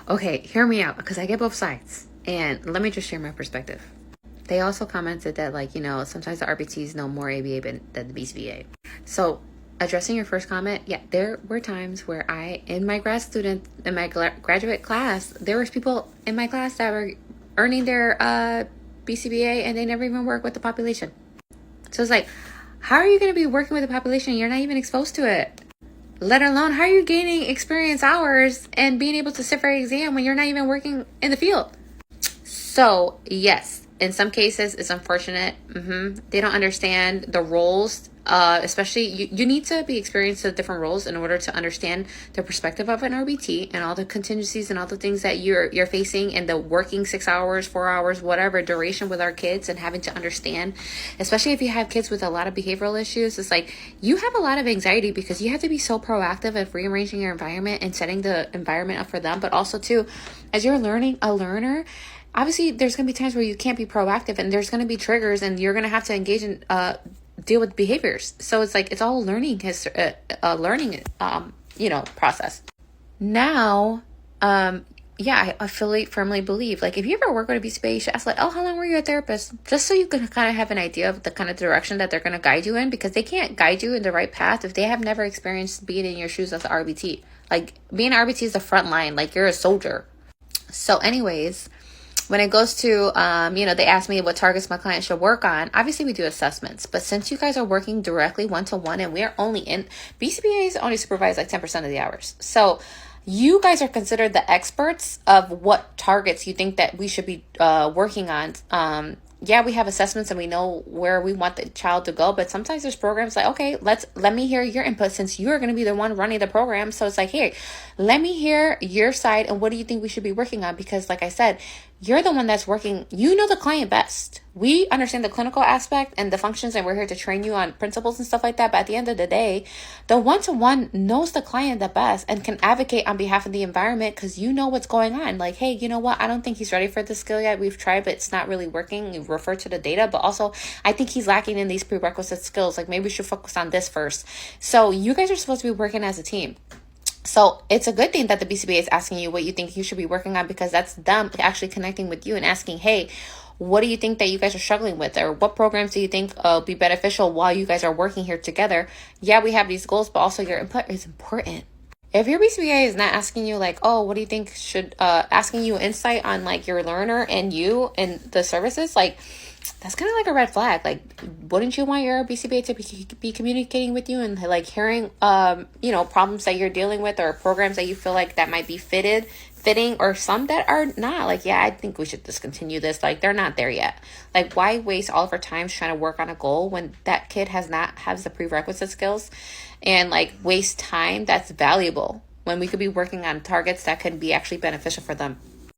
Okay, hear me out because I get both sides. And let me just share my perspective. They also commented that, like, sometimes the RBTs know more ABA than the BCBA. So, addressing your first comment, yeah, there were times where in my graduate class, there was people in my class that were earning their BCBA and they never even work with the population. So it's like, how are you going to be working with the population? You're not even exposed to it. Let alone, how are you gaining experience hours and being able to sit for an exam when you're not even working in the field? So, yes, in some cases, it's unfortunate. They don't understand the roles. Especially, you need to be experienced with different roles in order to understand the perspective of an RBT and all the contingencies and all the things that you're facing, and the working 6 hours, 4 hours, whatever duration with our kids, and having to understand, especially if you have kids with a lot of behavioral issues. It's like you have a lot of anxiety because you have to be so proactive at rearranging your environment and setting the environment up for them. But also too, as you're a learner, obviously there's going to be times where you can't be proactive, and there's going to be triggers, and you're going to have to engage in deal with behaviors. So it's like, it's all learning process. Now, I firmly believe, like, if you ever work with a BCBA, you should ask, like, oh, how long were you a therapist? Just so you can kind of have an idea of the kind of direction that they're going to guide you in, because they can't guide you in the right path if they have never experienced being in your shoes as an RBT. Like, being an RBT is the front line, like you're a soldier. So anyways, when it goes to, they ask me what targets my client should work on. Obviously, we do assessments. But since you guys are working directly one-to-one, and we are only BCBAs only supervise like 10% of the hours. So you guys are considered the experts of what targets you think that we should be working on. We have assessments and we know where we want the child to go, but sometimes there's programs like, okay, let me hear your input, since you're going to be the one running the program. So it's like, hey, let me hear your side, and what do you think we should be working on? Because like I said, you're the one that's working. You know the client best. We understand the clinical aspect and the functions, and we're here to train you on principles and stuff like that. But at the end of the day, the one-to-one knows the client the best and can advocate on behalf of the environment, because you know what's going on. Like, hey, you know what? I don't think he's ready for this skill yet. We've tried, but it's not really working. You refer to the data, but also I think he's lacking in these prerequisite skills. Like, maybe we should focus on this first. So you guys are supposed to be working as a team. So it's a good thing that the BCBA is asking you what you think you should be working on, because that's them actually connecting with you and asking, hey, what do you think that you guys are struggling with? Or what programs do you think will be beneficial while you guys are working here together? Yeah, we have these goals, but also your input is important. If your BCBA is not asking you, like, oh, what do you think should, asking you insight on, like, your learner and you and the services, like, that's kind of like a red flag. Like, wouldn't you want your BCBA to be communicating with you and, like, hearing, problems that you're dealing with, or programs that you feel like that might be fitting, or some that are not? Like, yeah, I think we should discontinue this. Like, they're not there yet. Like, why waste all of our time trying to work on a goal when that kid has the prerequisite skills, and, like, waste time that's valuable when we could be working on targets that could be actually beneficial for them?